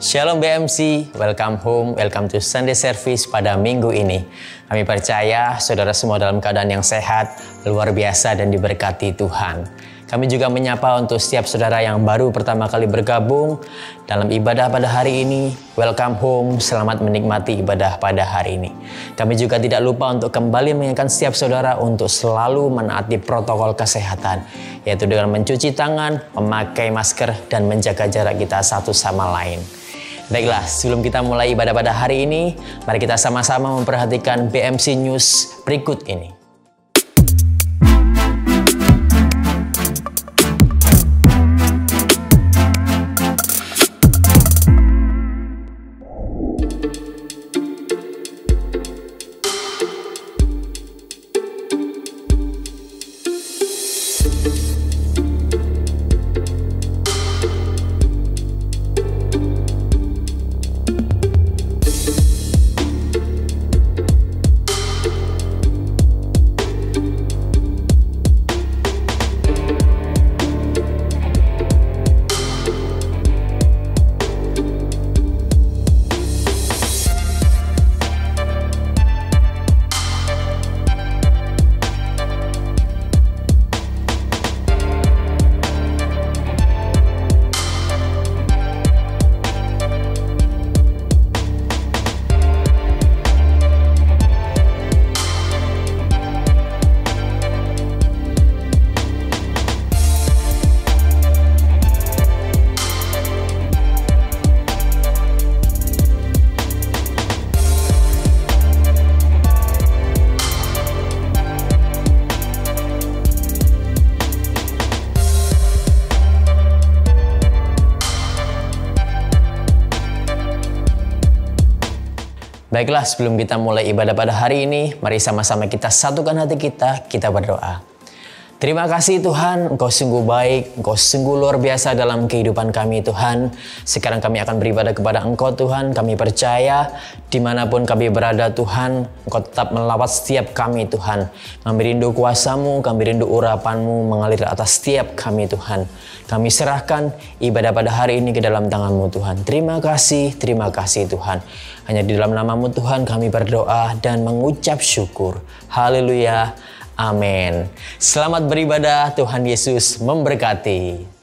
Shalom BMC, welcome home, welcome to Sunday Service pada minggu ini. Kami percaya saudara semua dalam keadaan yang sehat, luar biasa dan diberkati Tuhan. Kami juga menyapa untuk setiap saudara yang baru pertama kali bergabung dalam ibadah pada hari ini. Welcome home, selamat menikmati ibadah pada hari ini. Kami juga tidak lupa untuk kembali mengingatkan setiap saudara untuk selalu menaati protokol kesehatan, yaitu dengan mencuci tangan, memakai masker, dan menjaga jarak kita satu sama lain. Baiklah, sebelum kita mulai ibadah pada hari ini, mari kita sama-sama memperhatikan BMC News berikut ini. Baiklah, sebelum kita mulai ibadah pada hari ini, mari sama-sama kita satukan hati kita berdoa. Terima kasih Tuhan, Engkau sungguh baik, Engkau sungguh luar biasa dalam kehidupan kami Tuhan. Sekarang kami akan beribadah kepada Engkau Tuhan. Kami percaya dimanapun kami berada Tuhan, Engkau tetap melawat setiap kami Tuhan. Kami rindu kuasa-Mu, kami rindu urapan-Mu mengalir atas setiap kami Tuhan. Kami serahkan ibadah pada hari ini ke dalam tangan-Mu Tuhan. Terima kasih Tuhan. Hanya di dalam nama-Mu Tuhan kami berdoa dan mengucap syukur. Haleluya. Amin. Selamat beribadah, Tuhan Yesus memberkati.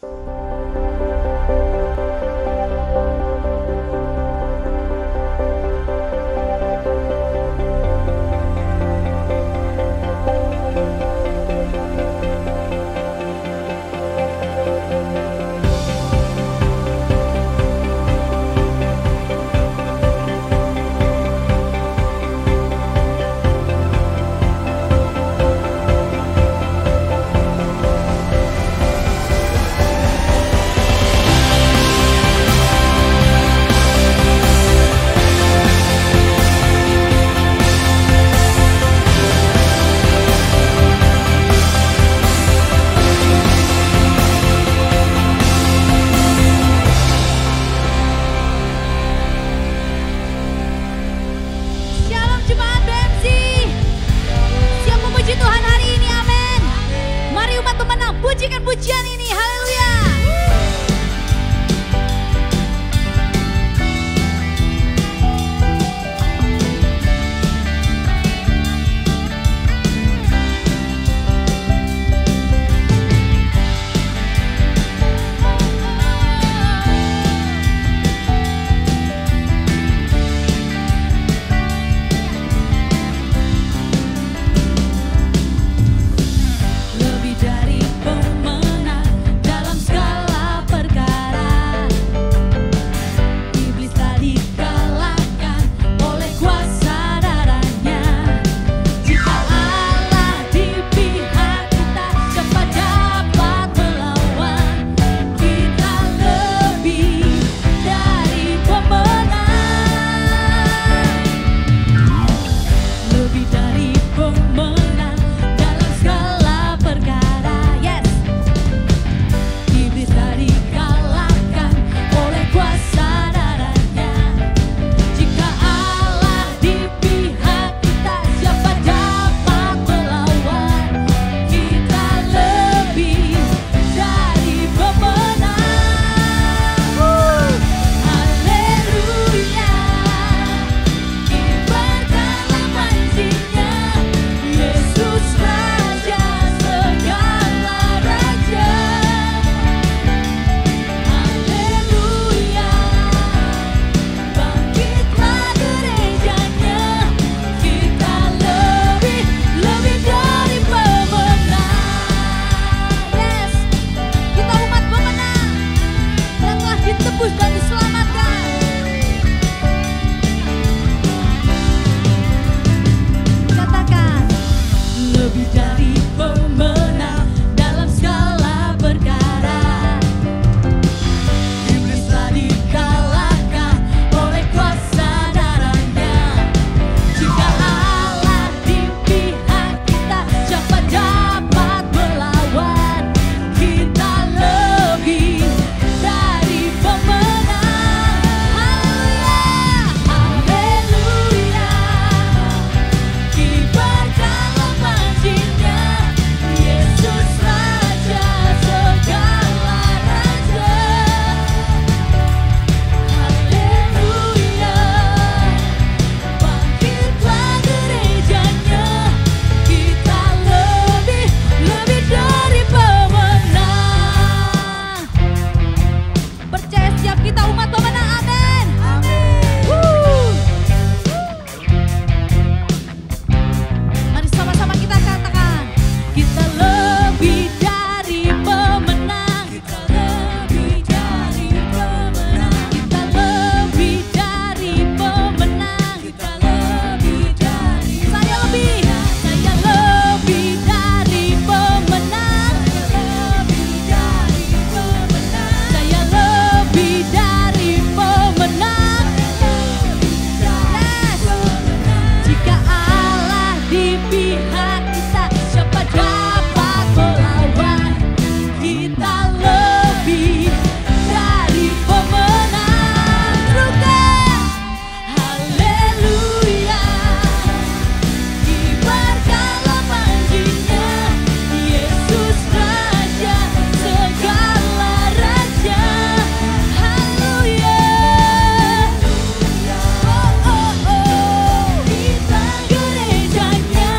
ditebus dan diselamatkan. Katakan, lebih dari pemenang dalam segala perkara. Iblis telah dikalahkan oleh kuasa darahnya. Jika Allah di pihak kita, siapa dapat melawan? Kita lebih dari pemenang. Haleluya, haleluya. Kibarkanlah panjinya, Yesus Raja segala raja. Haleluya, bangkitlah gerejanya. Kita lebih dari pemenang. Percaya setiap kita umat pemenang, amin. Mari sama-sama kita katakan, kita lebih dari pemenang. Kita lebih dari pemenang. Kita lebih dari pemenang. Kita lebih dari. Saya lebih dari pemenang. Saya lebih dari pemenang. Saya lebih dari pemenang. Yes. Jika Allah di pihak kita, siapa dapat melawan? Kita lebih dari pemenang. Teruskan. Haleluya, kibarkanlah panjinya, Yesus Raja segala raja. Haleluya. Kita gerejanya,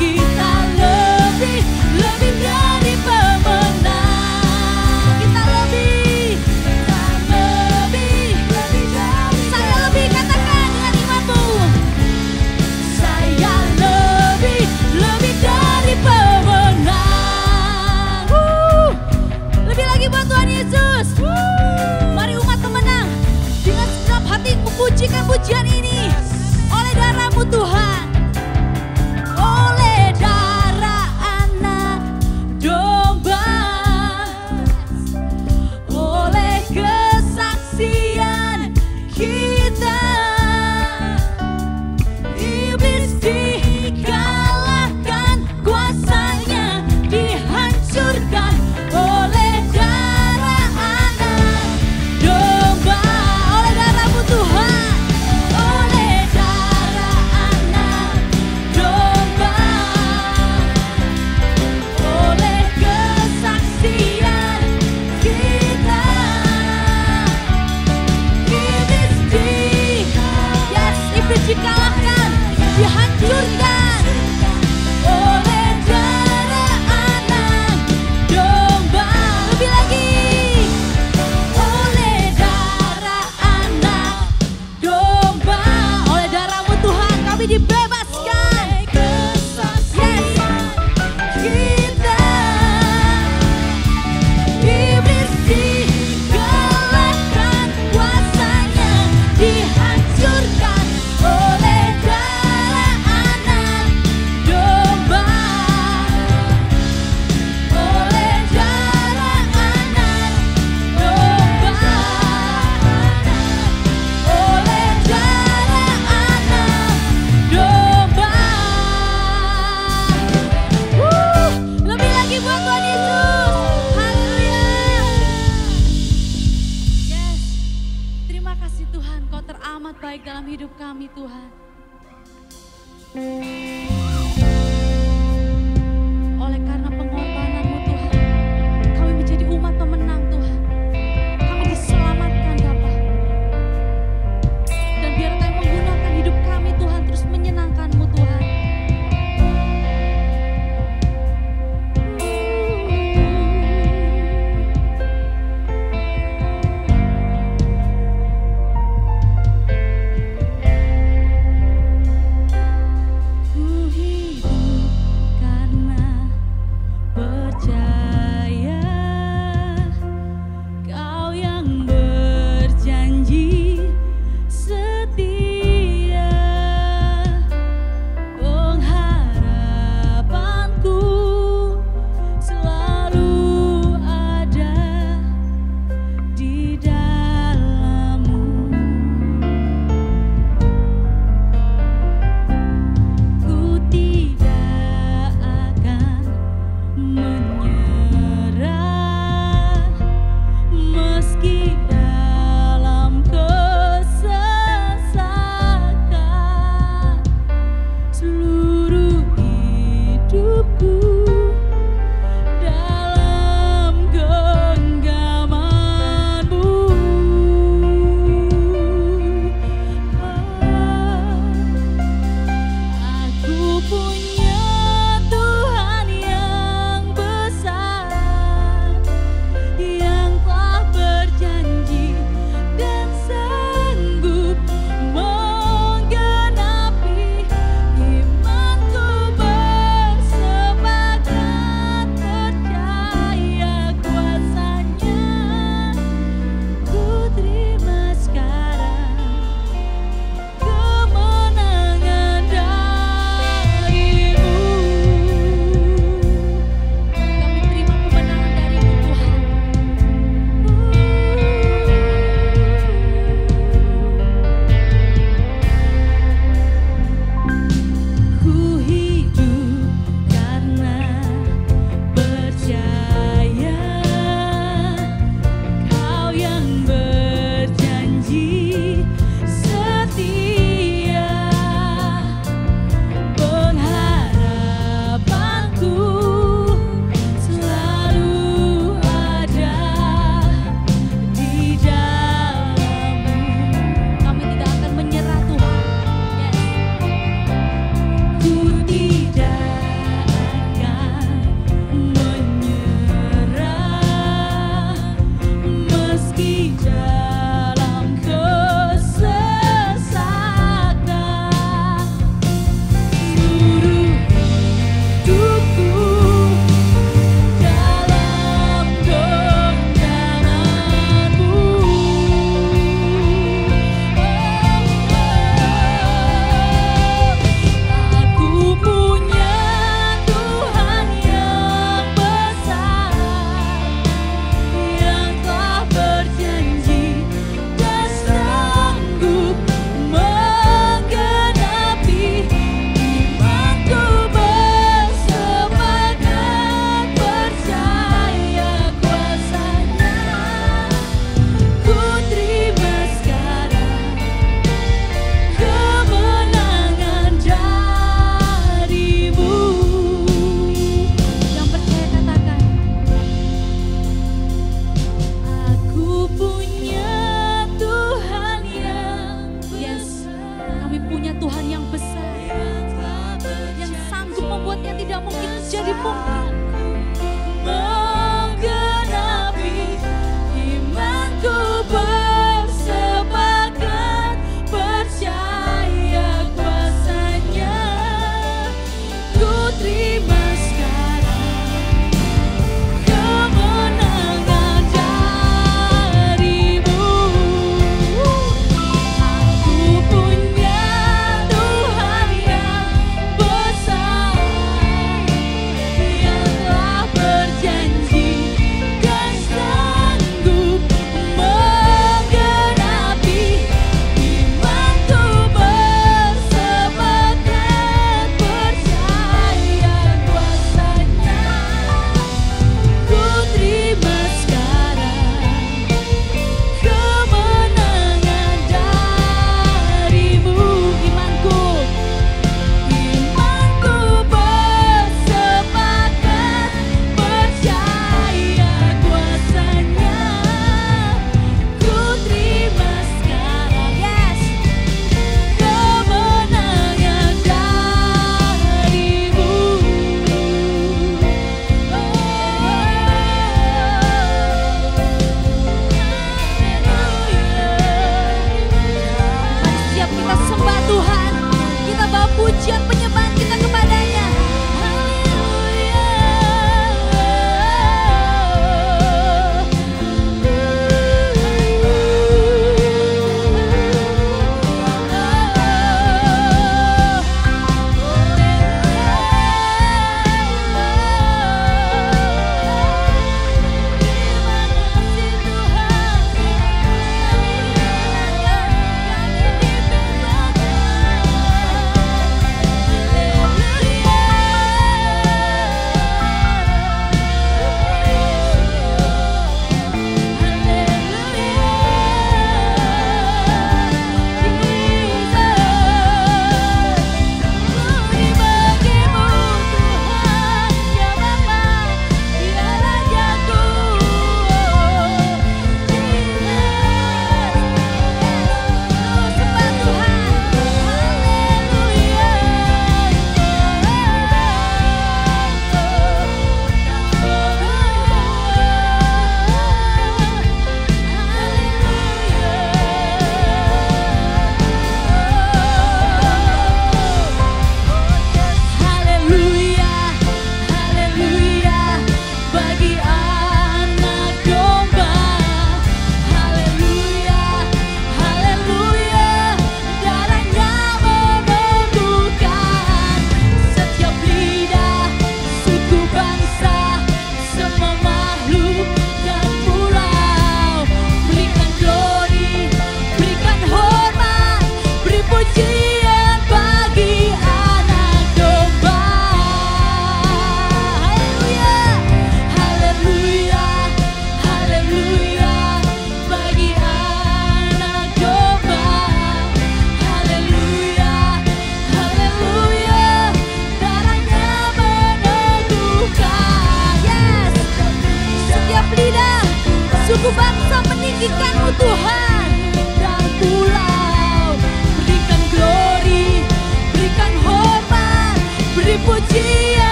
kita lebih dari pemenang. Kita lebih dari. Saya lebih, katakan dengan imanmu. Saya lebih dari pemenang. Lebih lagi buat Tuhan Yesus. Mari umat pemenang, dengan segenap hati memujikan pujian ini. Oleh darah-Mu Tuhan, oleh darah anak domba, oleh kesaksian kita, iblis dikalahkan, kuasanya dihancurkan oleh darah anak domba, oleh darah-Mu Tuhan, oleh darah anak domba, oleh kesaksian kita, iblis dikalahkan, dihancurkan oleh darah anak domba. Lebih lagi, oleh darah anak domba, oleh darah-Mu Tuhan kami dibebaskan. Yes. Kita, iblis dikalahkan, kuasanya dihancurkan oleh darah anak domba, oleh darah anak domba, oleh darah anak domba. Lebih lagi buat Tuhan Yesus. Haleluya. Yes. Terima kasih Tuhan, Kau teramat baik dalam hidup kami Tuhan. Oleh karena pengorbanan-Mu Tuhan, kami menjadi umat pemenang Tuhan. Kami diselamatkan Bapa. Dan biar kami menggunakan hidup kami Tuhan terus menyenangkan-Mu Tuhan.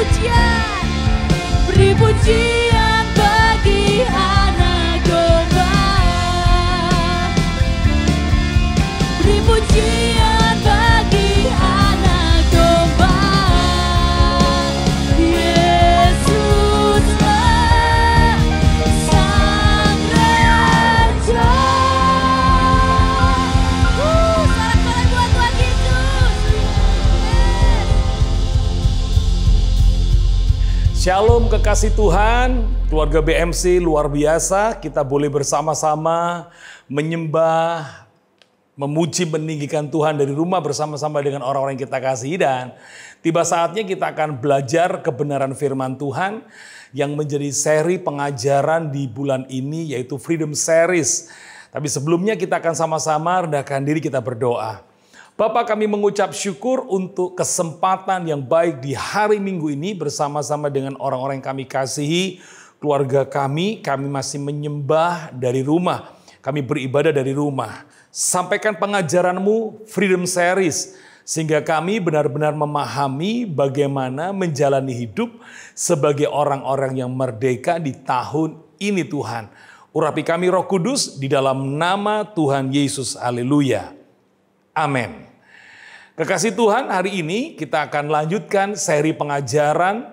pujian, beri pujian bagi anak domba, beri pujian bagi anak domba. Yesuslah Sang Raja. Salam buat Tuhan Yesus. Shalom kekasih Tuhan, keluarga BMC luar biasa. Kita boleh bersama-sama menyembah, memuji, meninggikan Tuhan dari rumah bersama-sama dengan orang-orang yang kita kasihi. Dan tiba saatnya kita akan belajar kebenaran firman Tuhan yang menjadi seri pengajaran di bulan ini, yaitu Freedom Series. Tapi sebelumnya kita akan sama-sama rendahkan diri, kita berdoa. Bapak, kami mengucap syukur untuk kesempatan yang baik di hari Minggu ini bersama-sama dengan orang-orang yang kami kasihi, keluarga kami masih menyembah dari rumah. Kami beribadah dari rumah. Sampaikan pengajaran-Mu, Freedom Series, sehingga kami benar-benar memahami bagaimana menjalani hidup sebagai orang-orang yang merdeka di tahun ini Tuhan. Urapi kami Roh Kudus di dalam nama Tuhan Yesus. Haleluya. Amin. Kekasih Tuhan, hari ini kita akan lanjutkan seri pengajaran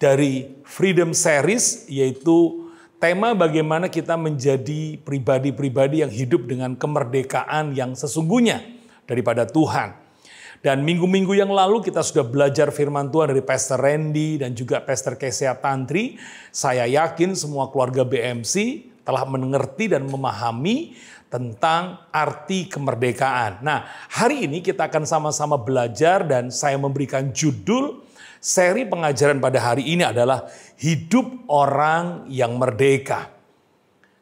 dari Freedom Series, yaitu tema bagaimana kita menjadi pribadi-pribadi yang hidup dengan kemerdekaan yang sesungguhnya daripada Tuhan. Dan minggu-minggu yang lalu kita sudah belajar firman Tuhan dari Pastor Randy dan juga Pastor Kesia Tantri. Saya yakin semua keluarga BMC telah mengerti dan memahami tentang arti kemerdekaan. Nah, hari ini kita akan sama-sama belajar dan saya memberikan judul seri pengajaran pada hari ini adalah Hidup Orang yang Merdeka.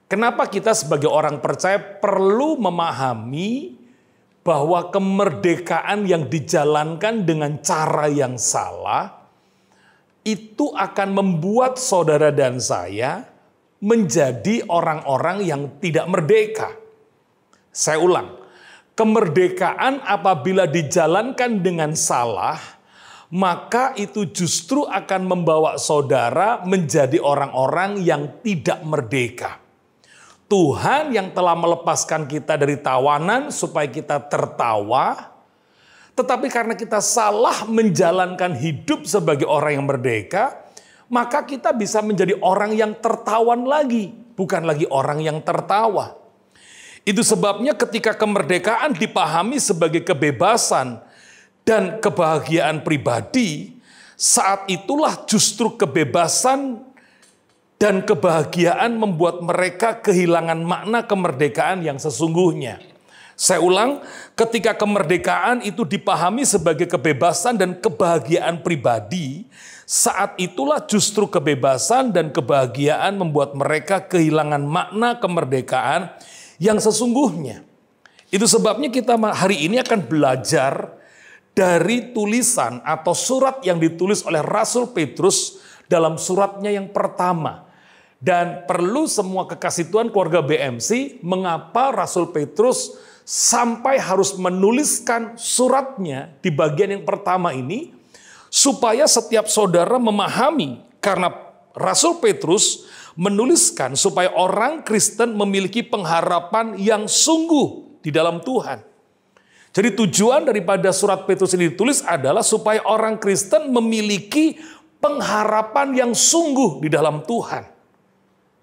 Kenapa kita sebagai orang percaya perlu memahami bahwa kemerdekaan yang dijalankan dengan cara yang salah itu akan membuat saudara dan saya menjadi orang-orang yang tidak merdeka. Saya ulang, kemerdekaan apabila dijalankan dengan salah, maka itu justru akan membawa saudara menjadi orang-orang yang tidak merdeka. Tuhan yang telah melepaskan kita dari tawanan supaya kita tertawa, tetapi karena kita salah menjalankan hidup sebagai orang yang merdeka, maka kita bisa menjadi orang yang tertawan lagi, bukan lagi orang yang tertawa. Itu sebabnya ketika kemerdekaan dipahami sebagai kebebasan dan kebahagiaan pribadi, saat itulah justru kebebasan dan kebahagiaan membuat mereka kehilangan makna kemerdekaan yang sesungguhnya. Saya ulang, ketika kemerdekaan itu dipahami sebagai kebebasan dan kebahagiaan pribadi, saat itulah justru kebebasan dan kebahagiaan membuat mereka kehilangan makna kemerdekaan yang sesungguhnya. Itu sebabnya kita hari ini akan belajar dari tulisan atau surat yang ditulis oleh Rasul Petrus dalam suratnya yang pertama. Dan perlu semua kekasih Tuhan keluarga BMC, mengapa Rasul Petrus sampai harus menuliskan suratnya di bagian yang pertama ini, supaya setiap saudara memahami, karena Rasul Petrus menuliskan supaya orang Kristen memiliki pengharapan yang sungguh di dalam Tuhan. Jadi tujuan daripada surat Petrus ini ditulis adalah supaya orang Kristen memiliki pengharapan yang sungguh di dalam Tuhan.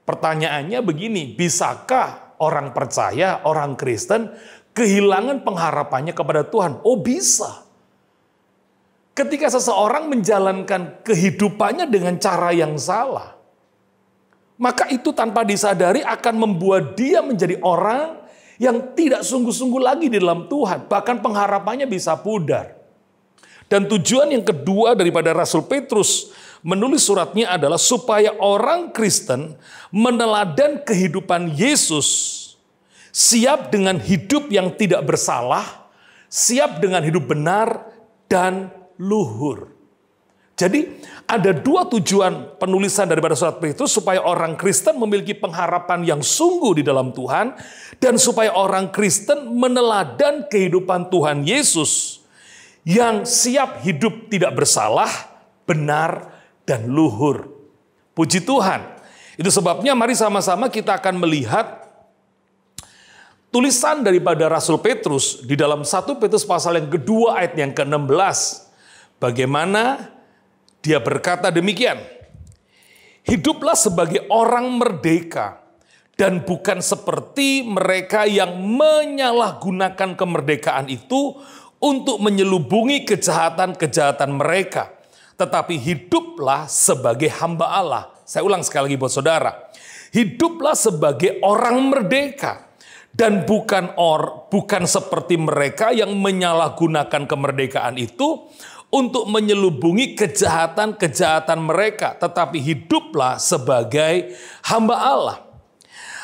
Pertanyaannya begini, bisakah orang percaya, orang Kristen kehilangan pengharapannya kepada Tuhan? Oh, bisa. Ketika seseorang menjalankan kehidupannya dengan cara yang salah, maka itu tanpa disadari akan membuat dia menjadi orang yang tidak sungguh-sungguh lagi di dalam Tuhan. Bahkan pengharapannya bisa pudar. Dan tujuan yang kedua daripada Rasul Petrus menulis suratnya adalah supaya orang Kristen meneladan kehidupan Yesus, siap dengan hidup yang tidak bersalah, siap dengan hidup benar dan luhur. Jadi ada dua tujuan penulisan daripada surat Petrus, supaya orang Kristen memiliki pengharapan yang sungguh di dalam Tuhan, dan supaya orang Kristen meneladan kehidupan Tuhan Yesus yang siap hidup tidak bersalah, benar, dan luhur. Puji Tuhan. Itu sebabnya mari sama-sama kita akan melihat tulisan daripada Rasul Petrus di dalam 1 Petrus pasal yang kedua ayat yang ke-16. Bagaimana dia berkata demikian. Hiduplah sebagai orang merdeka dan bukan seperti mereka yang menyalahgunakan kemerdekaan itu untuk menyelubungi kejahatan-kejahatan mereka. Tetapi hiduplah sebagai hamba Allah. Saya ulang sekali lagi buat saudara. Hiduplah sebagai orang merdeka. Dan bukan seperti mereka yang menyalahgunakan kemerdekaan itu untuk menyelubungi kejahatan-kejahatan mereka. Tetapi hiduplah sebagai hamba Allah.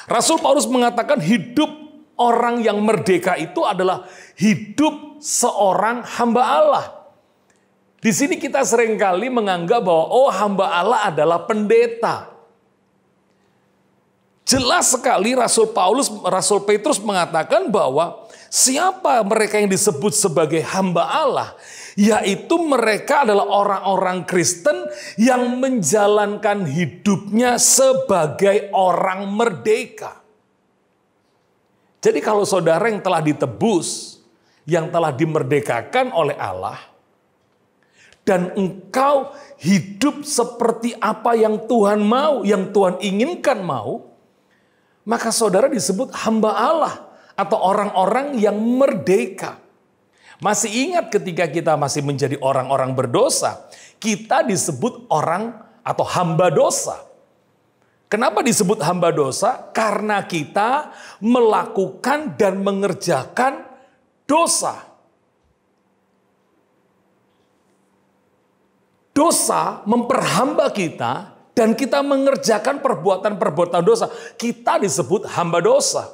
Rasul Paulus mengatakan hidup orang yang merdeka itu adalah hidup seorang hamba Allah. Di sini kita seringkali menganggap bahwa hamba Allah adalah pendeta. Jelas sekali Rasul Petrus mengatakan bahwa siapa mereka yang disebut sebagai hamba Allah, yaitu mereka adalah orang-orang Kristen yang menjalankan hidupnya sebagai orang merdeka. Jadi kalau saudara yang telah ditebus, yang telah dimerdekakan oleh Allah, dan engkau hidup seperti apa yang Tuhan mau, yang Tuhan inginkan mau, maka saudara disebut hamba Allah atau orang-orang yang merdeka. Masih ingat ketika kita masih menjadi orang-orang berdosa, kita disebut orang atau hamba dosa. Kenapa disebut hamba dosa? Karena kita melakukan dan mengerjakan dosa. Dosa memperhamba kita. Dan kita mengerjakan perbuatan-perbuatan dosa. Kita disebut hamba dosa.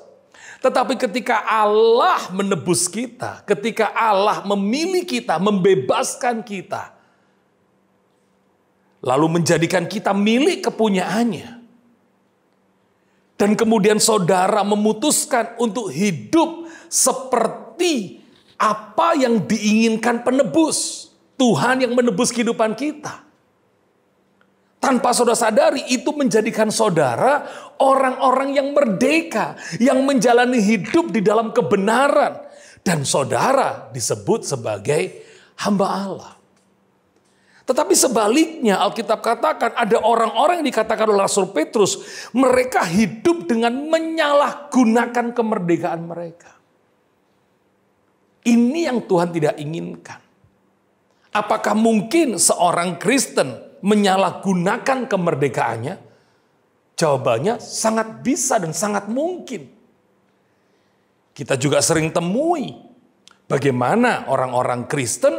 Tetapi ketika Allah menebus kita, ketika Allah memilih kita, membebaskan kita, lalu menjadikan kita milik kepunyaannya, dan kemudian saudara memutuskan untuk hidup seperti apa yang diinginkan penebus, Tuhan yang menebus kehidupan kita. Tanpa saudara sadari, itu menjadikan saudara orang-orang yang merdeka, yang menjalani hidup di dalam kebenaran. Dan saudara disebut sebagai hamba Allah. Tetapi sebaliknya Alkitab katakan ada orang-orang yang dikatakan oleh Rasul Petrus, mereka hidup dengan menyalahgunakan kemerdekaan mereka. Ini yang Tuhan tidak inginkan. Apakah mungkin seorang Kristen menyalahgunakan kemerdekaannya? Jawabannya sangat bisa dan sangat mungkin. Kita juga sering temui bagaimana orang-orang Kristen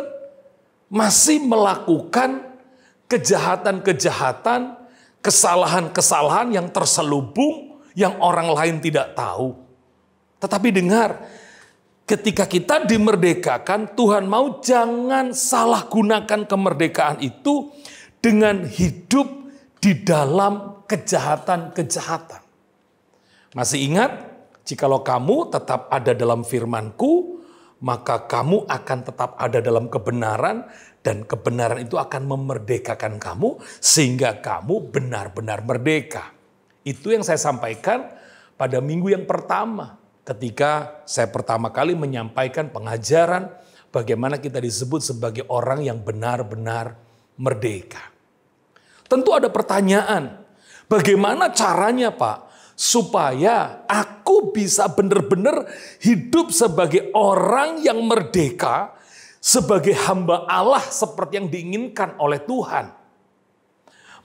masih melakukan kejahatan-kejahatan, kesalahan-kesalahan yang terselubung, yang orang lain tidak tahu. Tetapi dengar, ketika kita dimerdekakan, Tuhan mau jangan salah gunakan kemerdekaan itu dengan hidup di dalam kejahatan-kejahatan. Masih ingat, jikalau kamu tetap ada dalam firman-Ku, maka kamu akan tetap ada dalam kebenaran, dan kebenaran itu akan memerdekakan kamu sehingga kamu benar-benar merdeka. Itu yang saya sampaikan pada minggu yang pertama ketika saya pertama kali menyampaikan pengajaran bagaimana kita disebut sebagai orang yang benar-benar merdeka. Tentu ada pertanyaan, bagaimana caranya Pak supaya aku bisa benar-benar hidup sebagai orang yang merdeka, sebagai hamba Allah seperti yang diinginkan oleh Tuhan.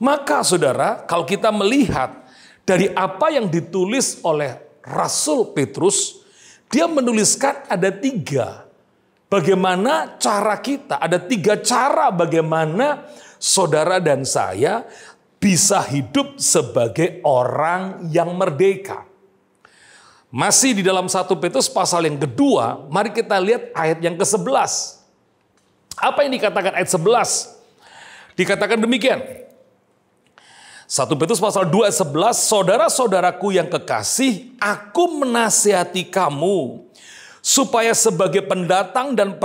Maka saudara, kalau kita melihat dari apa yang ditulis oleh Rasul Petrus, dia menuliskan ada 3. Bagaimana cara kita, ada 3 cara bagaimana saudara dan saya bisa hidup sebagai orang yang merdeka. Masih di dalam 1 Petrus pasal yang kedua, mari kita lihat ayat yang ke-11. Apa yang dikatakan ayat 11? Dikatakan demikian. 1 Petrus pasal 2 ayat 11, saudara-saudaraku yang kekasih, aku menasihati kamu supaya sebagai pendatang dan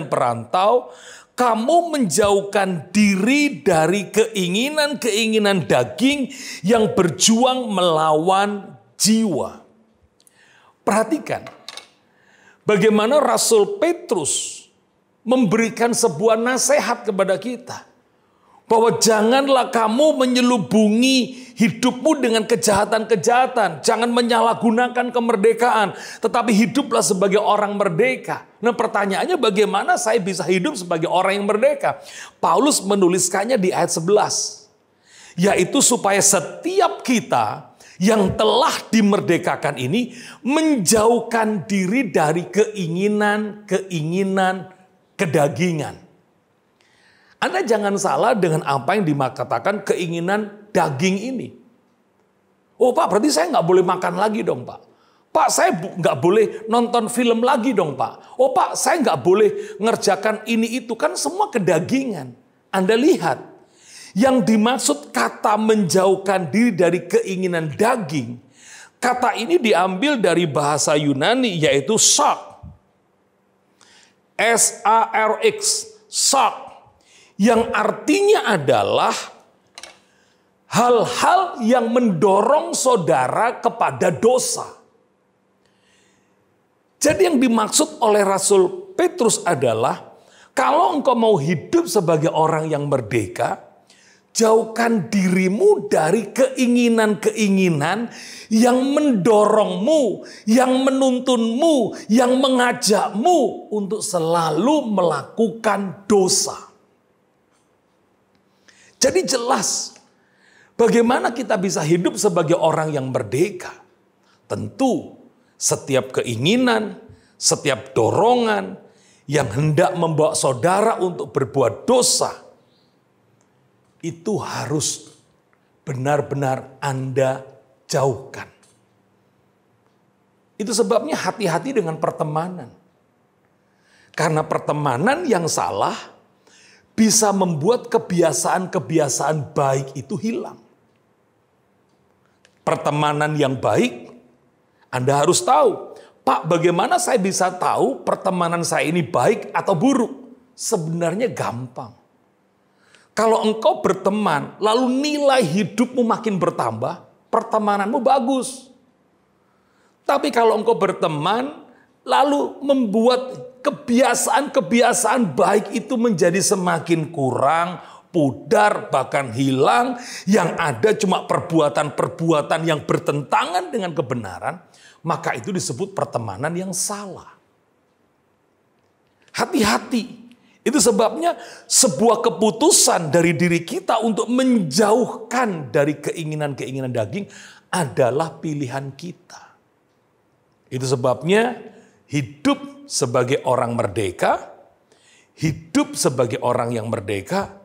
perantau, kamu menjauhkan diri dari keinginan-keinginan daging yang berjuang melawan jiwa. Perhatikan bagaimana Rasul Petrus memberikan sebuah nasihat kepada kita. Bahwa janganlah kamu menyelubungi hidupmu dengan kejahatan-kejahatan. Jangan menyalahgunakan kemerdekaan. Tetapi hiduplah sebagai orang merdeka. Nah pertanyaannya bagaimana saya bisa hidup sebagai orang yang merdeka? Paulus menuliskannya di ayat 11. Yaitu supaya setiap kita yang telah dimerdekakan ini menjauhkan diri dari keinginan-keinginan kedagingan. Anda jangan salah dengan apa yang dikatakan keinginan daging ini. Oh Pak, berarti saya nggak boleh makan lagi dong Pak. Pak, saya nggak boleh nonton film lagi dong Pak. Oh Pak, saya nggak boleh ngerjakan ini itu. Kan semua kedagingan. Anda lihat, yang dimaksud kata menjauhkan diri dari keinginan daging. Kata ini diambil dari bahasa Yunani yaitu sarx. S-A-R-X, sarx. Yang artinya adalah hal-hal yang mendorong saudara kepada dosa. Jadi yang dimaksud oleh Rasul Petrus adalah kalau engkau mau hidup sebagai orang yang merdeka, jauhkan dirimu dari keinginan-keinginan yang mendorongmu, yang menuntunmu, yang mengajakmu untuk selalu melakukan dosa. Jadi jelas bagaimana kita bisa hidup sebagai orang yang merdeka. Tentu setiap keinginan, setiap dorongan yang hendak membawa saudara untuk berbuat dosa, itu harus benar-benar Anda jauhkan. Itu sebabnya hati-hati dengan pertemanan. Karena pertemanan yang salah bisa membuat kebiasaan-kebiasaan baik itu hilang. Pertemanan yang baik, Anda harus tahu, Pak, bagaimana saya bisa tahu pertemanan saya ini baik atau buruk? Sebenarnya gampang. Kalau engkau berteman, lalu nilai hidupmu makin bertambah, pertemananmu bagus. Tapi kalau engkau berteman, lalu membuat kebiasaan-kebiasaan baik itu menjadi semakin kurang, pudar, bahkan hilang. Yang ada cuma perbuatan-perbuatan yang bertentangan dengan kebenaran. Maka itu disebut pertemanan yang salah. Hati-hati. Itu sebabnya sebuah keputusan dari diri kita untuk menjauhkan dari keinginan-keinginan daging adalah pilihan kita. Itu sebabnya hidup sebagai orang merdeka, hidup sebagai orang yang merdeka,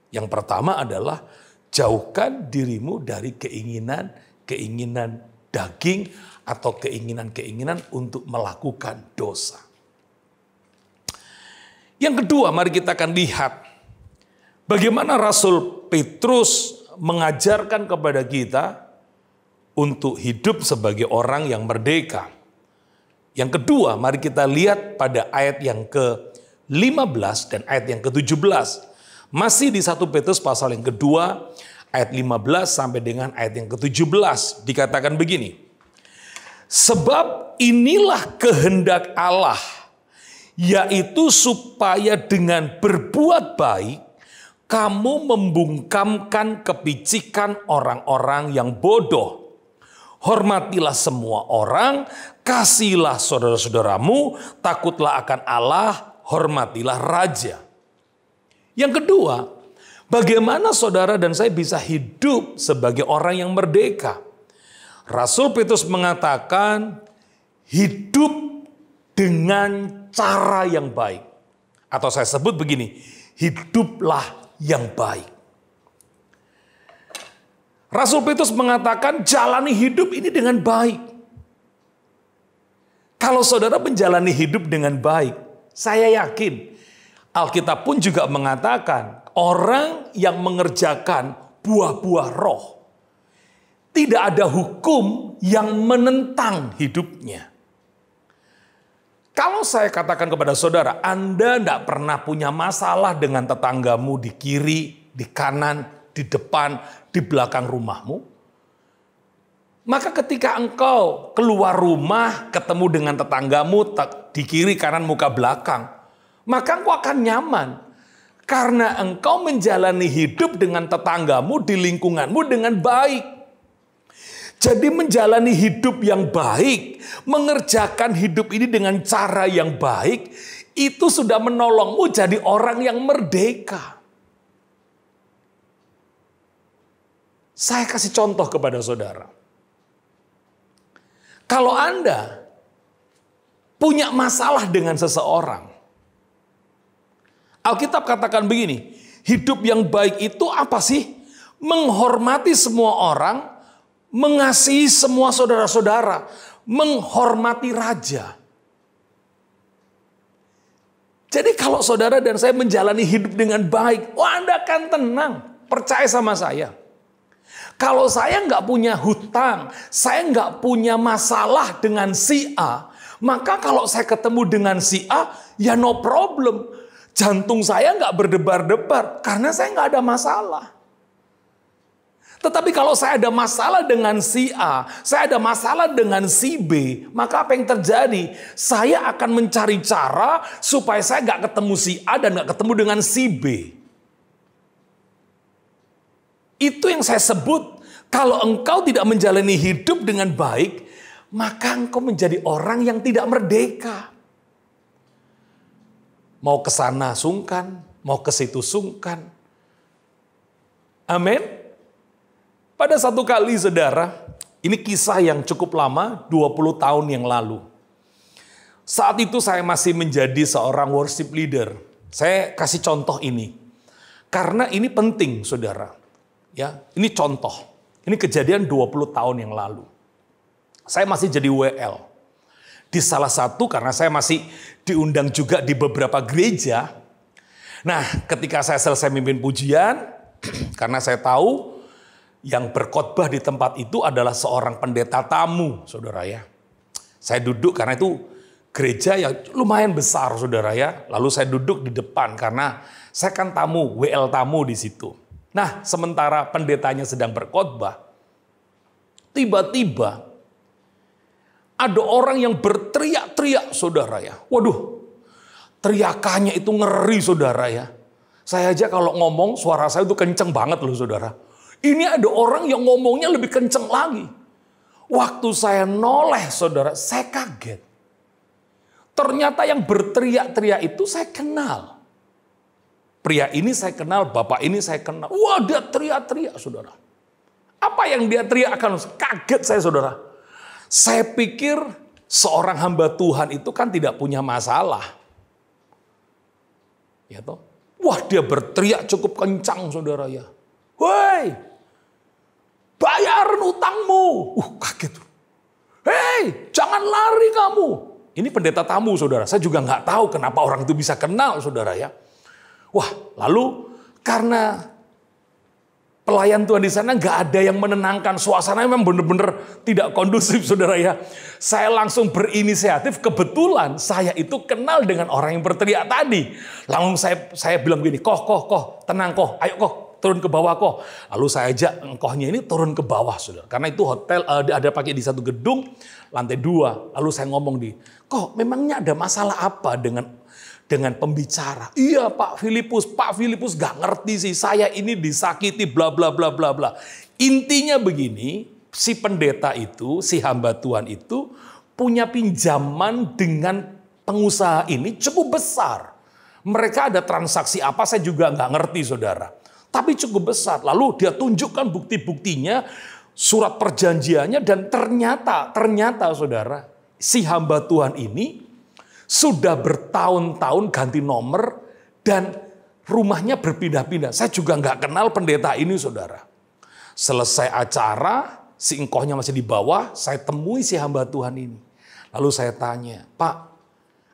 yang pertama adalah jauhkan dirimu dari keinginan-keinginan daging atau keinginan-keinginan untuk melakukan dosa. Yang kedua, mari kita akan lihat bagaimana Rasul Petrus mengajarkan kepada kita untuk hidup sebagai orang yang merdeka. Yang kedua, mari kita lihat pada ayat yang ke-15 dan ayat yang ke-17. Masih di 1 Petrus pasal yang kedua, ayat 15 sampai dengan ayat yang ke-17. Dikatakan begini. Sebab inilah kehendak Allah, yaitu supaya dengan berbuat baik, kamu membungkamkan kepicikan orang-orang yang bodoh. Hormatilah semua orang, kasihilah saudara-saudaramu, takutlah akan Allah, hormatilah raja. Yang kedua, bagaimana saudara dan saya bisa hidup sebagai orang yang merdeka? Rasul Petrus mengatakan hidup dengan cara yang baik. Atau saya sebut begini, hiduplah yang baik. Rasul Petrus mengatakan jalani hidup ini dengan baik. Kalau saudara menjalani hidup dengan baik, saya yakin Alkitab pun juga mengatakan orang yang mengerjakan buah-buah roh Tidak ada hukum yang menentang hidupnya. Kalau saya katakan kepada saudara, Anda tidak pernah punya masalah dengan tetanggamu di kiri, di kanan, di depan, di belakang rumahmu. Maka ketika engkau keluar rumah, ketemu dengan tetanggamu di kiri, kanan, muka, belakang, maka engkau akan nyaman. Karena engkau menjalani hidup dengan tetanggamu di lingkunganmu dengan baik. Jadi menjalani hidup yang baik, mengerjakan hidup ini dengan cara yang baik, itu sudah menolongmu jadi orang yang merdeka. Saya kasih contoh kepada saudara. Kalau Anda punya masalah dengan seseorang, Alkitab katakan begini, hidup yang baik itu apa sih? Menghormati semua orang, mengasihi semua saudara-saudara, menghormati raja. Jadi kalau saudara dan saya menjalani hidup dengan baik, Anda akan tenang, percaya sama saya. Kalau saya nggak punya hutang, saya nggak punya masalah dengan si A, maka kalau saya ketemu dengan si A, ya no problem. Jantung saya nggak berdebar-debar, karena saya nggak ada masalah. Tetapi kalau saya ada masalah dengan si A, saya ada masalah dengan si B, maka apa yang terjadi? Saya akan mencari cara supaya saya nggak ketemu si A dan nggak ketemu dengan si B. Itu yang saya sebut, kalau engkau tidak menjalani hidup dengan baik, maka engkau menjadi orang yang tidak merdeka. Mau ke sana sungkan, mau ke situ sungkan. Amin. Pada satu kali saudara, ini kisah yang cukup lama, 20 tahun yang lalu. Saat itu saya masih menjadi seorang worship leader. Saya kasih contoh ini. Karena ini penting saudara. Ya, ini contoh. Ini kejadian 20 tahun yang lalu. Saya masih jadi WL. Di salah satu karena saya masih diundang juga di beberapa gereja. Nah, ketika saya selesai mimpin pujian, karena saya tahu yang berkhotbah di tempat itu adalah seorang pendeta tamu, saudara ya. Saya duduk karena itu gereja yang lumayan besar, saudara ya. Lalu saya duduk di depan karena saya kan tamu, WL tamu di situ. Nah, sementara pendetanya sedang berkhotbah, tiba-tiba ada orang yang berteriak-teriak, saudara ya. Waduh, teriakannya itu ngeri, saudara ya. Saya aja kalau ngomong, suara saya itu kenceng banget loh, saudara. Ini ada orang yang ngomongnya lebih kenceng lagi. Waktu saya noleh, saudara, saya kaget. Ternyata yang berteriak-teriak itu saya kenal. Pria ini saya kenal, bapak ini saya kenal. Wah, dia teriak-teriak, saudara. Apa yang dia teriakkan? Kaget saya, saudara. Saya pikir seorang hamba Tuhan itu kan tidak punya masalah. Ya toh? Wah, dia berteriak cukup kencang, saudara ya. Woi, bayarin utangmu. Kaget. Hei, jangan lari kamu. Ini pendeta tamu, saudara. Saya juga nggak tahu kenapa orang itu bisa kenal, saudara ya. Wah, lalu karena pelayan Tuhan di sana nggak ada yang menenangkan, suasana memang benar-benar tidak kondusif, saudara ya. Saya langsung berinisiatif, kebetulan saya itu kenal dengan orang yang berteriak tadi. Langsung saya bilang begini, koh, tenang koh, ayo koh, turun ke bawah koh. Lalu saya ajak engkohnya ini turun ke bawah, saudara. Karena itu hotel ada pakai di satu gedung, lantai 2. Lalu saya ngomong koh, memangnya ada masalah apa dengan pembicara? Iya Pak Filipus gak ngerti sih, saya ini disakiti bla bla bla bla bla. Intinya begini, si pendeta itu, si hamba Tuhan itu punya pinjaman dengan pengusaha ini cukup besar. Mereka ada transaksi apa saya juga gak ngerti, saudara. Tapi cukup besar. Lalu dia tunjukkan bukti-buktinya, surat perjanjiannya, dan ternyata saudara, si hamba Tuhan ini sudah bertahun-tahun ganti nomor dan rumahnya berpindah-pindah. Saya juga nggak kenal pendeta ini, saudara. Selesai acara, si engkohnya masih di bawah, saya temui si hamba Tuhan ini. Lalu saya tanya, Pak,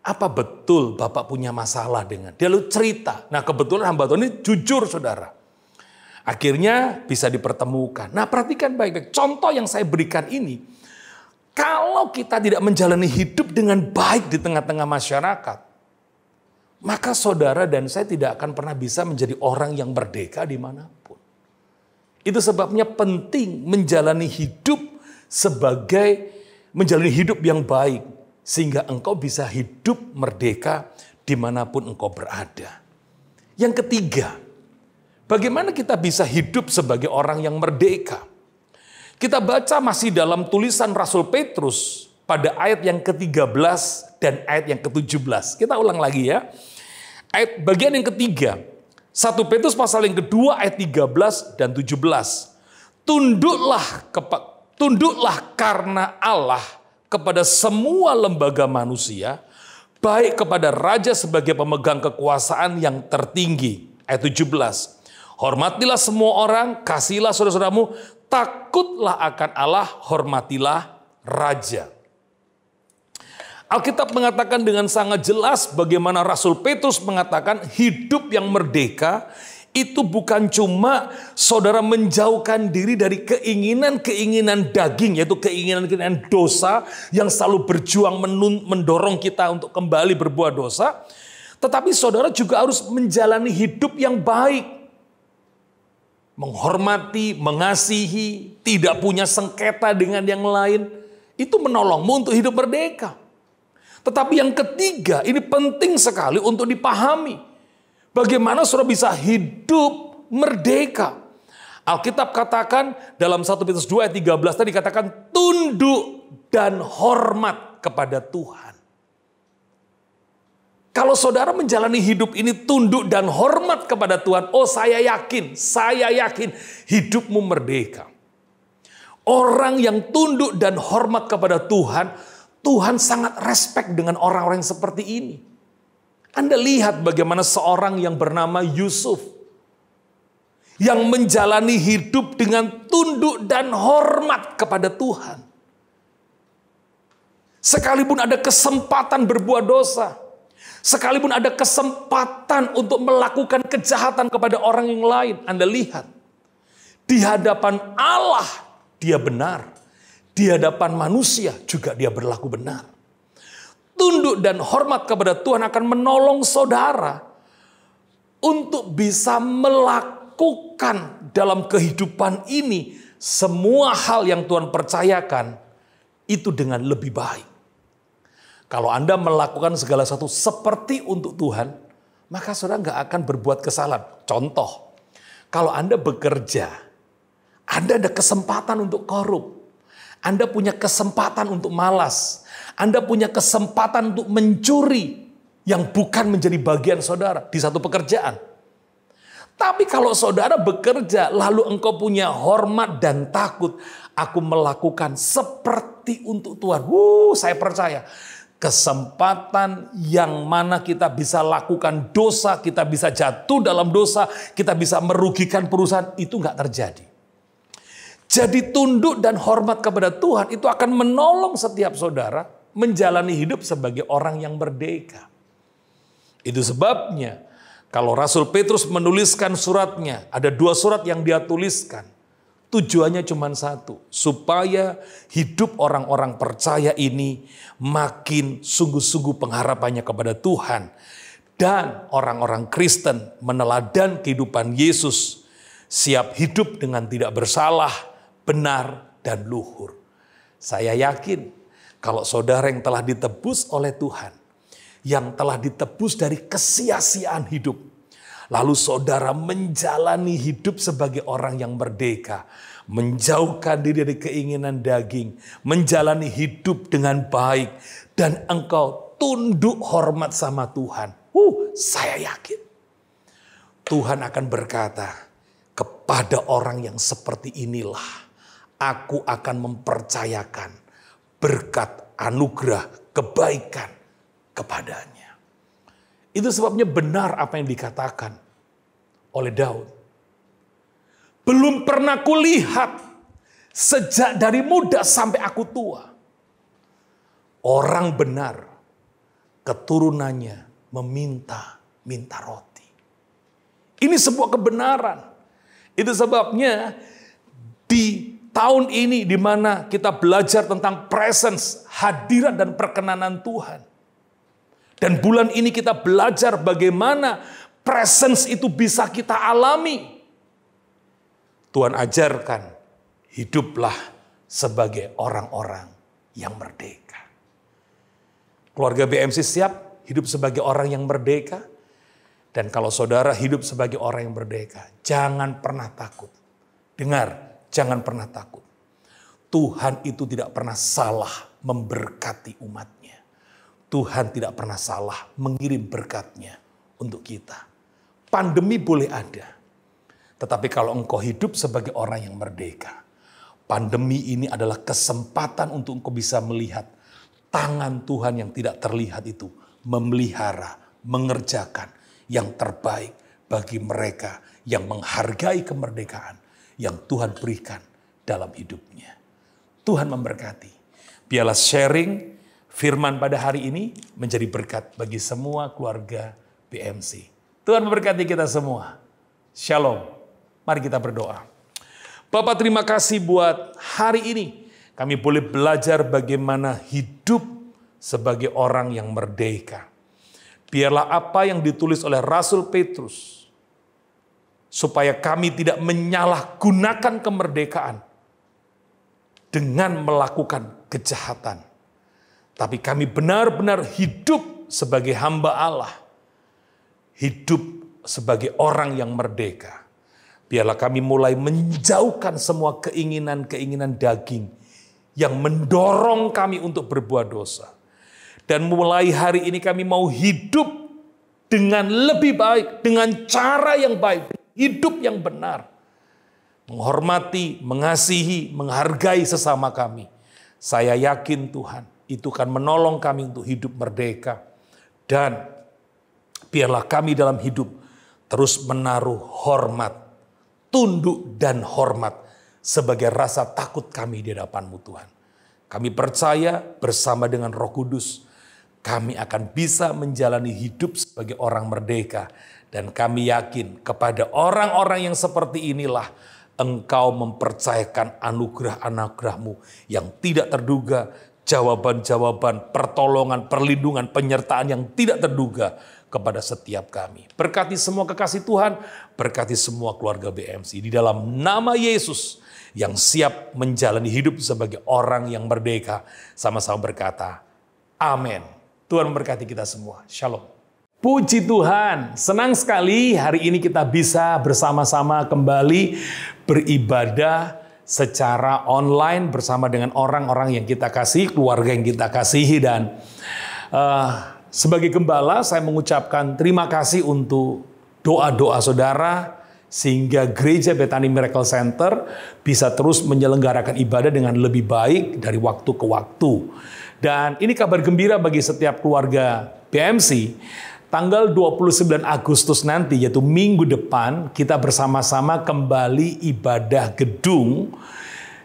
apa betul Bapak punya masalah dengan dia? Lalu cerita. Nah, kebetulan hamba Tuhan ini jujur, saudara. Akhirnya bisa dipertemukan. Nah, perhatikan baik-baik. Contoh yang saya berikan ini, kalau kita tidak menjalani hidup dengan baik di tengah-tengah masyarakat, maka saudara dan saya tidak akan pernah bisa menjadi orang yang merdeka dimanapun. Itu sebabnya penting menjalani hidup menjalani hidup yang baik, sehingga engkau bisa hidup merdeka dimanapun engkau berada. Yang ketiga, bagaimana kita bisa hidup sebagai orang yang merdeka? Kita baca masih dalam tulisan Rasul Petrus pada ayat yang ke-13 dan ayat yang ke-17. Kita ulang lagi ya. Ayat bagian yang ketiga, 1 Petrus pasal yang kedua ayat 13 dan 17. Tunduklah karena Allah kepada semua lembaga manusia, baik kepada raja sebagai pemegang kekuasaan yang tertinggi. Ayat 17. Hormatilah semua orang, kasihilah saudara-saudaramu, takutlah akan Allah, hormatilah raja. Alkitab mengatakan dengan sangat jelas bagaimana Rasul Petrus mengatakan hidup yang merdeka itu bukan cuma saudara menjauhkan diri dari keinginan-keinginan daging, yaitu keinginan-keinginan dosa yang selalu berjuang mendorong kita untuk kembali berbuat dosa. Tetapi saudara juga harus menjalani hidup yang baik. Menghormati, mengasihi, tidak punya sengketa dengan yang lain. Itu menolongmu untuk hidup merdeka. Tetapi yang ketiga, ini penting sekali untuk dipahami. Bagaimana saudara bisa hidup merdeka? Alkitab katakan dalam 1 Petrus 2 ayat 13 tadi dikatakan tunduk dan hormat kepada Tuhan. Kalau saudara menjalani hidup ini tunduk dan hormat kepada Tuhan, oh saya yakin hidupmu merdeka. Orang yang tunduk dan hormat kepada Tuhan, Tuhan sangat respect dengan orang-orang seperti ini. Anda lihat bagaimana seorang yang bernama Yusuf, yang menjalani hidup dengan tunduk dan hormat kepada Tuhan. Sekalipun ada kesempatan berbuat dosa, sekalipun ada kesempatan untuk melakukan kejahatan kepada orang yang lain, Anda lihat, di hadapan Allah dia benar, di hadapan manusia juga dia berlaku benar. Tunduk dan hormat kepada Tuhan akan menolong saudara untuk bisa melakukan dalam kehidupan ini semua hal yang Tuhan percayakan itu dengan lebih baik. Kalau Anda melakukan segala sesuatu seperti untuk Tuhan, maka saudara nggak akan berbuat kesalahan. Contoh, kalau Anda bekerja, Anda ada kesempatan untuk korup, Anda punya kesempatan untuk malas, Anda punya kesempatan untuk mencuri yang bukan menjadi bagian saudara di satu pekerjaan. Tapi kalau saudara bekerja lalu engkau punya hormat dan takut, aku melakukan seperti untuk Tuhan. Saya percaya kesempatan yang mana kita bisa lakukan dosa, kita bisa jatuh dalam dosa, kita bisa merugikan perusahaan, itu nggak terjadi. Jadi tunduk dan hormat kepada Tuhan itu akan menolong setiap saudara menjalani hidup sebagai orang yang merdeka. Itu sebabnya kalau Rasul Petrus menuliskan suratnya, ada 2 surat yang dia tuliskan. Tujuannya cuma satu, supaya hidup orang-orang percaya ini makin sungguh-sungguh pengharapannya kepada Tuhan. Dan orang-orang Kristen meneladan kehidupan Yesus, siap hidup dengan tidak bersalah, benar, dan luhur. Saya yakin kalau saudara yang telah ditebus oleh Tuhan, yang telah ditebus dari kesia-siaan hidup, lalu saudara menjalani hidup sebagai orang yang merdeka, menjauhkan diri dari keinginan daging, menjalani hidup dengan baik, dan engkau tunduk hormat sama Tuhan. Saya yakin Tuhan akan berkata, kepada orang yang seperti inilah aku akan mempercayakan berkat, anugerah, kebaikan kepadanya. Itu sebabnya benar apa yang dikatakan oleh Daud. Belum pernah kulihat sejak dari muda sampai aku tua, orang benar keturunannya meminta roti. Ini sebuah kebenaran. Itu sebabnya di tahun ini di mana kita belajar tentang presence, hadirat dan perkenanan Tuhan. Dan bulan ini kita belajar bagaimana presence itu bisa kita alami. Tuhan ajarkan, hiduplah sebagai orang-orang yang merdeka. Keluarga BMC siap hidup sebagai orang yang merdeka. Dan kalau saudara hidup sebagai orang yang merdeka, jangan pernah takut. Dengar, jangan pernah takut. Tuhan itu tidak pernah salah memberkati umatnya. Tuhan tidak pernah salah mengirim berkatnya untuk kita. Pandemi boleh ada. Tetapi kalau engkau hidup sebagai orang yang merdeka, pandemi ini adalah kesempatan untuk engkau bisa melihat tangan Tuhan yang tidak terlihat itu memelihara, mengerjakan yang terbaik bagi mereka yang menghargai kemerdekaan yang Tuhan berikan dalam hidupnya. Tuhan memberkati. Biarlah sharing firman pada hari ini menjadi berkat bagi semua keluarga BMC. Tuhan memberkati kita semua. Shalom. Mari kita berdoa. Bapak, terima kasih buat hari ini. Kami boleh belajar bagaimana hidup sebagai orang yang merdeka. Biarlah apa yang ditulis oleh Rasul Petrus, supaya kami tidak menyalahgunakan kemerdekaan dengan melakukan kejahatan. Tapi kami benar-benar hidup sebagai hamba Allah. Hidup sebagai orang yang merdeka. Biarlah kami mulai menjauhkan semua keinginan-keinginan daging yang mendorong kami untuk berbuat dosa. Dan mulai hari ini kami mau hidup dengan lebih baik, dengan cara yang baik, hidup yang benar. Menghormati, mengasihi, menghargai sesama kami. Saya yakin Tuhan, itu akan menolong kami untuk hidup merdeka. Dan biarlah kami dalam hidup terus menaruh hormat, tunduk dan hormat sebagai rasa takut kami di hadapan-Mu Tuhan. Kami percaya bersama dengan Roh Kudus, kami akan bisa menjalani hidup sebagai orang merdeka. Dan kami yakin kepada orang-orang yang seperti inilah Engkau mempercayakan anugerah-anugerah-Mu yang tidak terduga, jawaban-jawaban, pertolongan, perlindungan, penyertaan yang tidak terduga kepada setiap kami. Berkati semua kekasih Tuhan, berkati semua keluarga BMC. Di dalam nama Yesus yang siap menjalani hidup sebagai orang yang merdeka, sama-sama berkata, amin. Tuhan memberkati kita semua. Shalom. Puji Tuhan, senang sekali hari ini kita bisa bersama-sama kembali beribadah secara online bersama dengan orang-orang yang kita kasih, keluarga yang kita kasihi. Dan sebagai gembala saya mengucapkan terima kasih untuk doa-doa saudara sehingga Gereja Bethany Miracle Center bisa terus menyelenggarakan ibadah dengan lebih baik dari waktu ke waktu. Dan ini kabar gembira bagi setiap keluarga BMC. Tanggal 29 Agustus nanti, yaitu minggu depan, kita bersama-sama kembali ibadah gedung,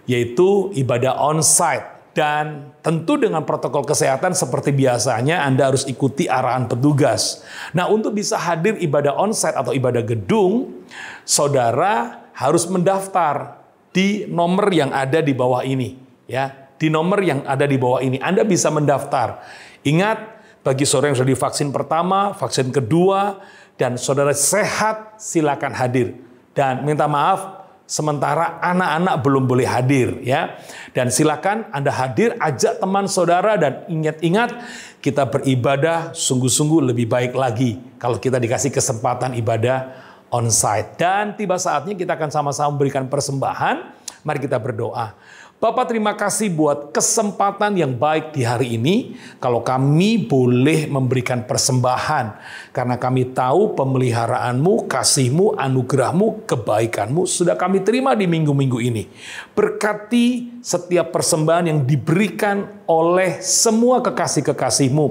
yaitu ibadah on-site. Dan tentu dengan protokol kesehatan seperti biasanya, Anda harus ikuti arahan petugas. Nah, untuk bisa hadir ibadah on-site atau ibadah gedung, saudara harus mendaftar di nomor yang ada di bawah ini. Ya, di nomor yang ada di bawah ini, Anda bisa mendaftar. Ingat, bagi saudara yang sudah divaksin pertama, vaksin kedua, dan saudara sehat, silakan hadir. Dan minta maaf, sementara anak-anak belum boleh hadir. Ya. Dan silakan Anda hadir, ajak teman saudara, dan ingat-ingat kita beribadah sungguh-sungguh lebih baik lagi kalau kita dikasih kesempatan ibadah on-site. Dan tiba saatnya kita akan sama-sama memberikan persembahan. Mari kita berdoa. Bapak, terima kasih buat kesempatan yang baik di hari ini. Kalau kami boleh memberikan persembahan. Karena kami tahu pemeliharaanmu, kasihmu, anugerahmu, kebaikanmu sudah kami terima di minggu-minggu ini. Berkati setiap persembahan yang diberikan oleh semua kekasih-kekasihmu.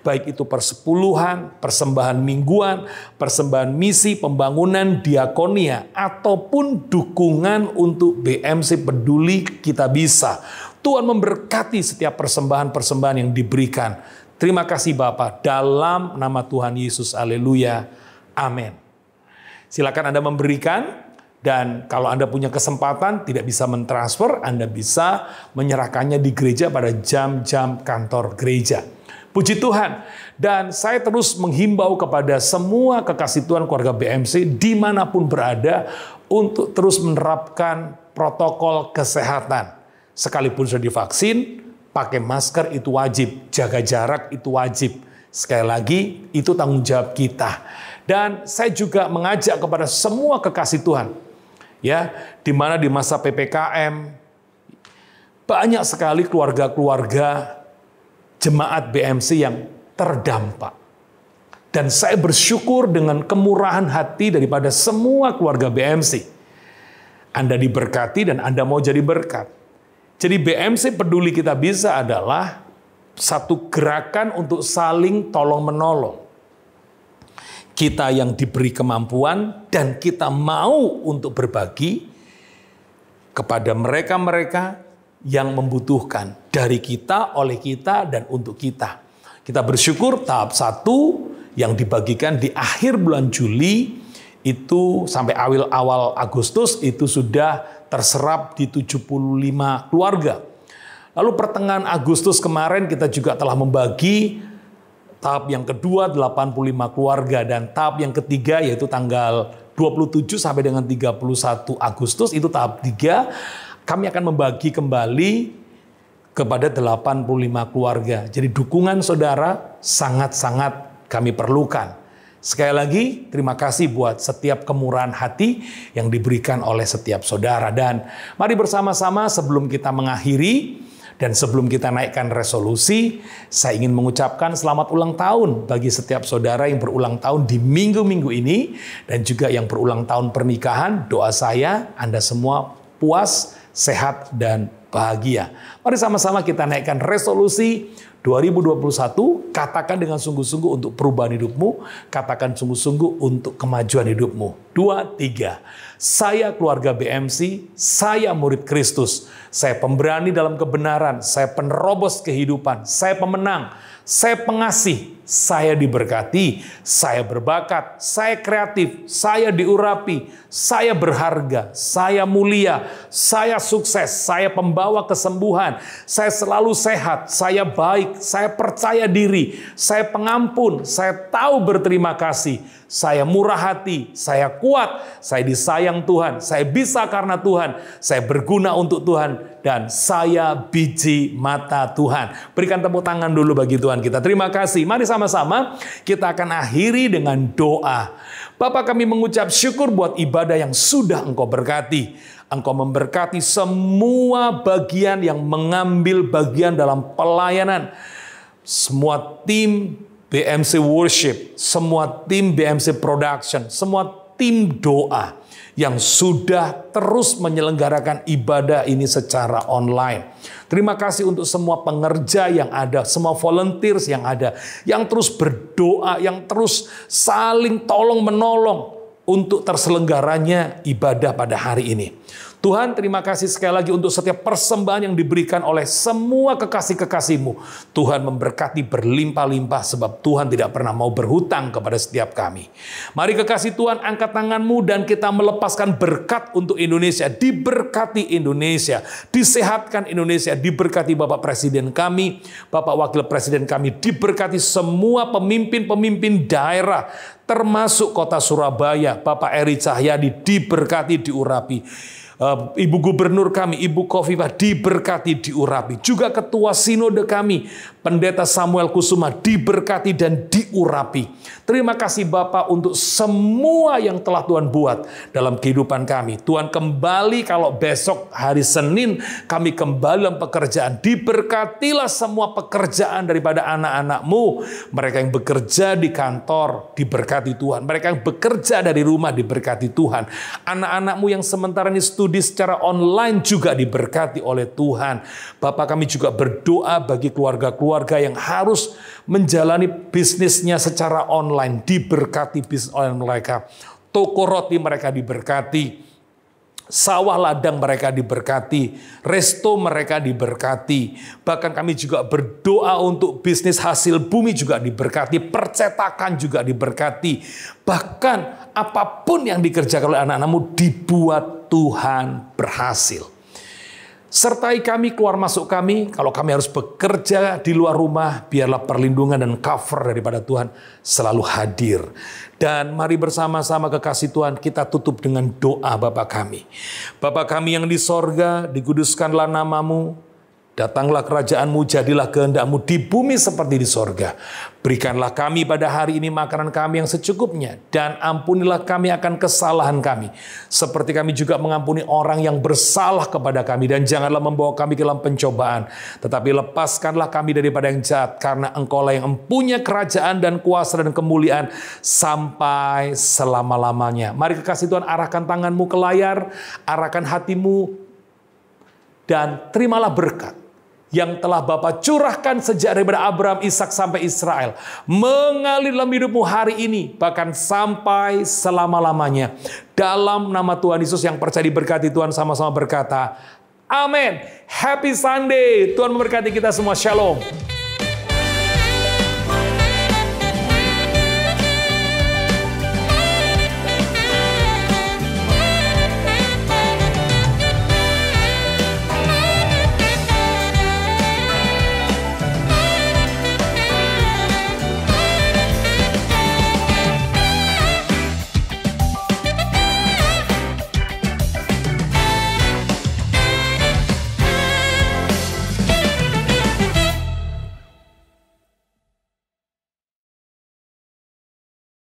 Baik itu persepuluhan, persembahan mingguan, persembahan misi, pembangunan, diakonia, ataupun dukungan untuk BMC Peduli Kita Bisa. Tuhan memberkati setiap persembahan-persembahan yang diberikan. Terima kasih Bapak, dalam nama Tuhan Yesus, haleluya, amin. Silakan Anda memberikan, Dan kalau Anda punya kesempatan tidak bisa mentransfer, Anda bisa menyerahkannya di gereja pada jam-jam kantor gereja. Puji Tuhan. Dan saya terus menghimbau kepada semua kekasih Tuhan keluarga BMC dimanapun berada untuk terus menerapkan protokol kesehatan. Sekalipun sudah divaksin, pakai masker itu wajib, jaga jarak itu wajib. Sekali lagi, itu tanggung jawab kita. Dan saya juga mengajak kepada semua kekasih Tuhan, ya, di mana di masa PPKM banyak sekali keluarga-keluarga jemaat BMC yang terdampak. Dan saya bersyukur dengan kemurahan hati daripada semua keluarga BMC. Anda diberkati dan Anda mau jadi berkat. Jadi BMC Peduli Kita Bisa adalah satu gerakan untuk saling tolong-menolong. Kita yang diberi kemampuan dan kita mau untuk berbagi kepada mereka-mereka yang membutuhkan dari kita, oleh kita, dan untuk kita. Kita bersyukur tahap 1 yang dibagikan di akhir bulan Juli itu sampai awal Agustus itu sudah terserap di 75 keluarga. Lalu pertengahan Agustus kemarin kita juga telah membagi tahap yang kedua 85 keluarga dan tahap yang ketiga yaitu tanggal 27 sampai dengan 31 Agustus itu tahap 3. Kami akan membagi kembali kepada 85 keluarga. Jadi dukungan saudara sangat-sangat kami perlukan. Sekali lagi, terima kasih buat setiap kemurahan hati yang diberikan oleh setiap saudara. Dan mari bersama-sama sebelum kita mengakhiri dan sebelum kita naikkan resolusi, saya ingin mengucapkan selamat ulang tahun bagi setiap saudara yang berulang tahun di minggu-minggu ini dan juga yang berulang tahun pernikahan. Doa saya, Anda semua puas, sehat, dan bahagia. Mari sama-sama kita naikkan resolusi 2021, katakan dengan sungguh-sungguh untuk perubahan hidupmu, katakan sungguh-sungguh untuk kemajuan hidupmu. 2, 3. Saya keluarga BMC, saya murid Kristus, saya pemberani dalam kebenaran, saya penerobos kehidupan, saya pemenang, saya pengasih, saya diberkati, saya berbakat, saya kreatif, saya diurapi, saya berharga, saya mulia, saya sukses, saya pembawa kesembuhan, saya selalu sehat, saya baik, saya percaya diri, saya pengampun, saya tahu berterima kasih, saya murah hati, saya kuat, saya disayang Tuhan, saya bisa karena Tuhan, saya berguna untuk Tuhan, dan saya biji mata Tuhan. Berikan tepuk tangan dulu bagi Tuhan kita. Terima kasih. Mari sama-sama kita akan akhiri dengan doa. Bapa, kami mengucap syukur buat ibadah yang sudah Engkau berkati. Engkau memberkati semua bagian yang mengambil bagian dalam pelayanan. Semua tim BMC Worship, semua tim BMC Production, semua tim doa yang sudah terus menyelenggarakan ibadah ini secara online. Terima kasih untuk semua pengerja yang ada, semua volunteers yang ada, yang terus berdoa, yang terus saling tolong-menolong untuk terselenggaranya ibadah pada hari ini. Tuhan, terima kasih sekali lagi untuk setiap persembahan yang diberikan oleh semua kekasih-kekasih-Mu. Tuhan memberkati berlimpah-limpah sebab Tuhan tidak pernah mau berhutang kepada setiap kami. Mari kekasih Tuhan, angkat tangan-Mu dan kita melepaskan berkat untuk Indonesia. Diberkati Indonesia, disehatkan Indonesia, diberkati Bapak Presiden kami, Bapak Wakil Presiden kami, diberkati semua pemimpin-pemimpin daerah, termasuk kota Surabaya, Bapak Eri Cahyadi, diberkati, diurapi. Ibu Gubernur kami, Ibu Khofifah, diberkati, diurapi. Juga Ketua Sinode kami, Pendeta Samuel Kusuma, diberkati dan diurapi. Terima kasih Bapak untuk semua yang telah Tuhan buat dalam kehidupan kami. Tuhan, kembali kalau besok hari Senin kami kembali dalam pekerjaan. Diberkatilah semua pekerjaan daripada anak-anak-Mu. Mereka yang bekerja di kantor, diberkati Tuhan. Mereka yang bekerja dari rumah, diberkati Tuhan. Anak-anak-Mu yang sementara ini studi secara online juga diberkati oleh Tuhan. Bapak, kami juga berdoa bagi keluarga-keluarga yang harus menjalani bisnisnya secara online, diberkati bisnis online mereka. Toko roti mereka diberkati. Sawah ladang mereka diberkati, resto mereka diberkati. Bahkan kami juga berdoa untuk bisnis hasil bumi juga diberkati, percetakan juga diberkati. Bahkan apapun yang dikerjakan oleh anak-anakmu dibuat Tuhan berhasil. Sertai kami, keluar masuk kami, kalau kami harus bekerja di luar rumah, biarlah perlindungan dan cover daripada Tuhan selalu hadir. Dan mari bersama-sama kekasih Tuhan, kita tutup dengan doa Bapa kami. Bapa kami yang di sorga, dikuduskanlah namamu, datanglah kerajaanmu, jadilah kehendak-mu di bumi seperti di sorga. Berikanlah kami pada hari ini makanan kami yang secukupnya, dan ampunilah kami akan kesalahan kami, seperti kami juga mengampuni orang yang bersalah kepada kami. Dan janganlah membawa kami ke dalam pencobaan, tetapi lepaskanlah kami daripada yang jahat, karena Engkaulah yang mempunyai kerajaan dan kuasa dan kemuliaan sampai selama-lamanya. Mari kekasih Tuhan, arahkan tanganmu ke layar, arahkan hatimu, dan terimalah berkat yang telah Bapa curahkan sejak daripada Abraham, Ishak sampai Israel, mengalir dalam hidupmu hari ini, bahkan sampai selama-lamanya. Dalam nama Tuhan Yesus yang percaya diberkati Tuhan, sama-sama berkata, amin. Happy Sunday. Tuhan memberkati kita semua. Shalom.